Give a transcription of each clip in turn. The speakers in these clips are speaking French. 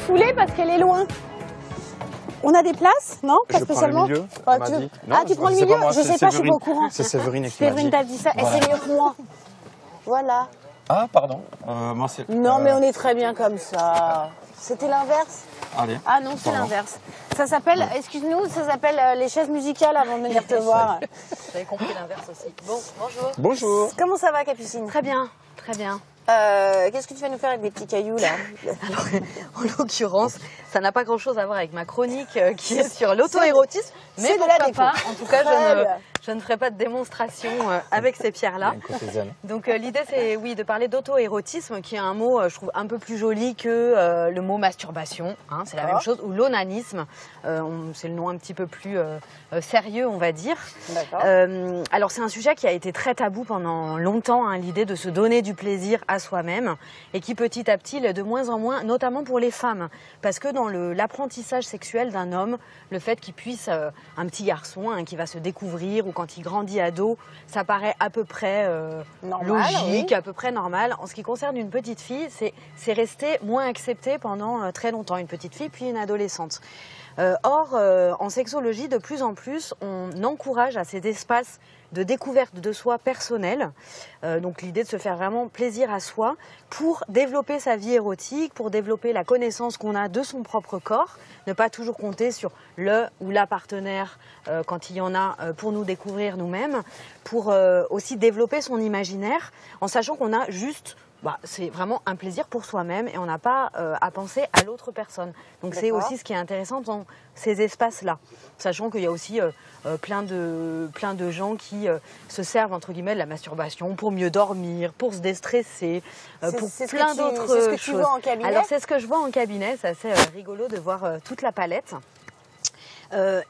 foulée parce qu'elle est loin. On a des places? Non, pas spécialement. Je Ah, prends le milieu. tu prends le milieu? Je sais pas, je suis pas au courant. C'est Séverine qui m'a dit. Séverine t'a dit ça, et c'est mieux que moi. Voilà. Ah, pardon. Moi, c'est... Non, mais on est très bien comme ça. C'était l'inverse? Allez. Ah non, c'est l'inverse. Ça s'appelle, excuse-nous, ça s'appelle les chaises musicales avant de venir te voir. J'avais compris l'inverse aussi. Bon, bonjour. Bonjour. Comment ça va, Capucine? Très bien, très bien. Qu'est-ce que tu vas nous faire avec des petits cailloux, là? Alors, en l'occurrence, ça n'a pas grand-chose à voir avec ma chronique qui est sur l'auto-érotisme, mais pourquoi pas. En tout cas, je ne ferai pas de démonstration avec ces pierres-là. Donc l'idée, c'est de parler d'auto-érotisme, qui est un mot, je trouve, un peu plus joli que le mot masturbation. Hein, c'est la même chose. Ou l'onanisme. C'est le nom un petit peu plus sérieux, on va dire. Alors c'est un sujet qui a été très tabou pendant longtemps, hein, l'idée de se donner du plaisir à soi-même, et qui petit à petit l'est de moins en moins, notamment pour les femmes. Parce que dans l'apprentissage sexuel d'un homme, le fait qu'il puisse, un petit garçon qui va se découvrir, ou quand il grandit ado, ça paraît à peu près logique, à peu près normal. En ce qui concerne une petite fille, c'est resté moins accepté pendant très longtemps, une petite fille puis une adolescente. Or, en sexologie, de plus en plus, on encourage à ces espaces de découverte de soi personnelle, donc l'idée de se faire vraiment plaisir à soi pour développer sa vie érotique, pour développer la connaissance qu'on a de son propre corps, ne pas toujours compter sur le ou la partenaire quand il y en a pour nous découvrir nous-mêmes, pour aussi développer son imaginaire en sachant qu'on a juste... c'est vraiment un plaisir pour soi-même et on n'a pas à penser à l'autre personne. Donc c'est aussi ce qui est intéressant dans ces espaces-là. Sachant qu'il y a aussi plein de gens qui se servent entre guillemets de la masturbation pour mieux dormir, pour se déstresser, pour plein d'autres choses. C'est ce que tu vois en cabinet? Alors c'est ce que je vois en cabinet, c'est assez rigolo de voir toute la palette.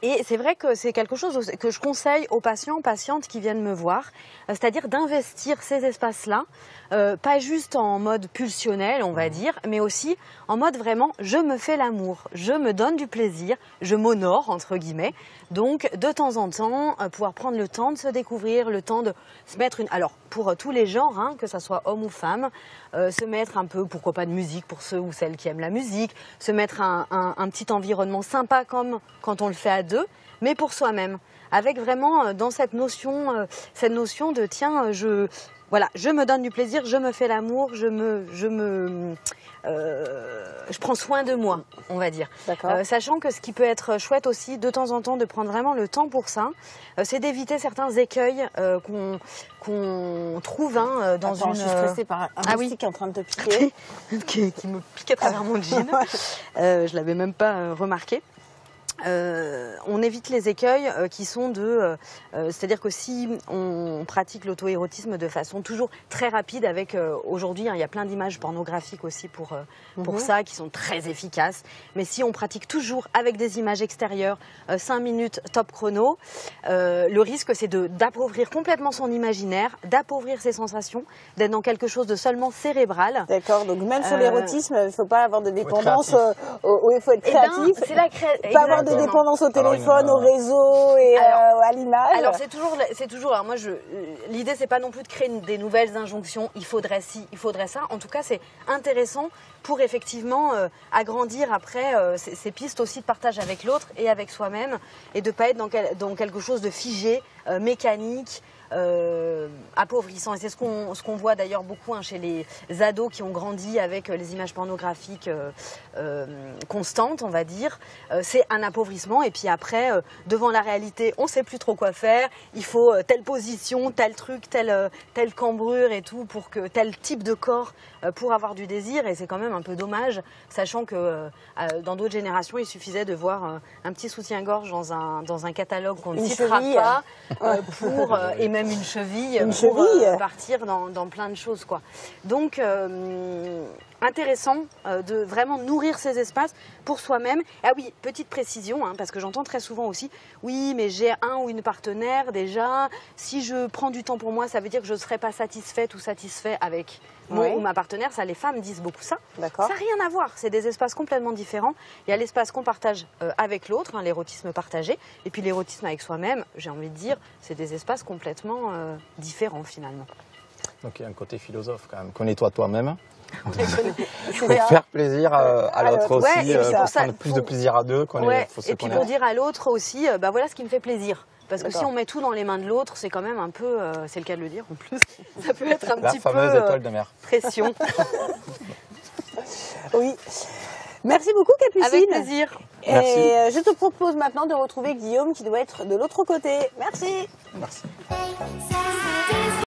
Et c'est vrai que c'est quelque chose que je conseille aux patients, patientes qui viennent me voir, c'est-à-dire d'investir ces espaces-là, pas juste en mode pulsionnel, on va dire, mais aussi en mode vraiment je me fais l'amour, je me donne du plaisir, je m'honore entre guillemets. Donc de temps en temps, pouvoir prendre le temps de se découvrir, le temps de se mettre alors pour tous les genres, hein, que ça soit homme ou femme, se mettre un peu, pourquoi pas de musique pour ceux ou celles qui aiment la musique, se mettre un petit environnement sympa comme quand on le fait à deux, mais pour soi-même, avec vraiment dans cette notion de tiens, je me donne du plaisir, je me fais l'amour, je prends soin de moi, on va dire. Sachant que ce qui peut être chouette aussi de temps en temps de prendre vraiment le temps pour ça, c'est d'éviter certains écueils qu'on trouve dans une... Je suis stressée par un moustique qui est en train de te piquer. qui me pique à travers mon jean. Je l'avais même pas remarqué. On évite les écueils qui sont c'est-à-dire que si on pratique l'auto-érotisme de façon toujours très rapide avec, aujourd'hui, il y a plein d'images pornographiques aussi pour ça, qui sont très efficaces, mais si on pratique toujours avec des images extérieures, 5 minutes top chrono, le risque c'est d'appauvrir complètement son imaginaire, d'appauvrir ses sensations, d'être dans quelque chose de seulement cérébral. D'accord, donc même sur l'érotisme, il ne faut pas avoir de dépendance, il faut être créatif. C'est la pas avoir de dépendance au téléphone, au réseau et à l'image. Alors c'est toujours. Alors moi, l'idée c'est pas non plus de créer des nouvelles injonctions. Il faudrait ci, il faudrait ça. En tout cas, c'est intéressant pour effectivement agrandir après ces pistes aussi de partage avec l'autre et avec soi-même, et de pas être dans quelque chose de figé, mécanique. Appauvrissant, et c'est ce qu'on voit d'ailleurs beaucoup chez les ados qui ont grandi avec les images pornographiques constantes, on va dire. C'est un appauvrissement, et puis après devant la réalité on sait plus trop quoi faire, il faut telle position, tel truc, telle cambrure et tout, pour que tel type de corps pour avoir du désir, et c'est quand même un peu dommage, sachant que dans d'autres générations il suffisait de voir un petit soutien-gorge dans un catalogue qu'on ne citera pas pour et même une cheville pour partir dans plein de choses, quoi. Donc intéressant de vraiment nourrir ces espaces pour soi-même. Ah oui, petite précision, parce que j'entends très souvent aussi, oui, mais j'ai un ou une partenaire déjà, si je prends du temps pour moi, ça veut dire que je ne serai pas satisfaite ou satisfait avec mon ou ma partenaire. Ça, les femmes disent beaucoup ça. Ça n'a rien à voir, c'est des espaces complètement différents. Il y a l'espace qu'on partage avec l'autre, l'érotisme partagé, et puis l'érotisme avec soi-même, j'ai envie de dire, c'est des espaces complètement différents finalement. Donc il y a un côté philosophe quand même. Connais-toi toi-même. Pour C'est ça. faire plaisir à l'autre aussi, Ouais, et puis pour pour ça, prendre plus de plaisir à deux. Faut se et puis connaître. pour dire à l'autre aussi, bah voilà ce qui me fait plaisir. Parce que si D'accord. on met tout dans les mains de l'autre, c'est quand même un peu, c'est le cas de le dire en plus, ça peut être un La petit fameuse peu étoile de mer. pression. Oui. Merci beaucoup, Capucine. Avec plaisir. Et Merci. je te propose maintenant de retrouver Guillaume qui doit être de l'autre côté. Merci. Merci. Saturday.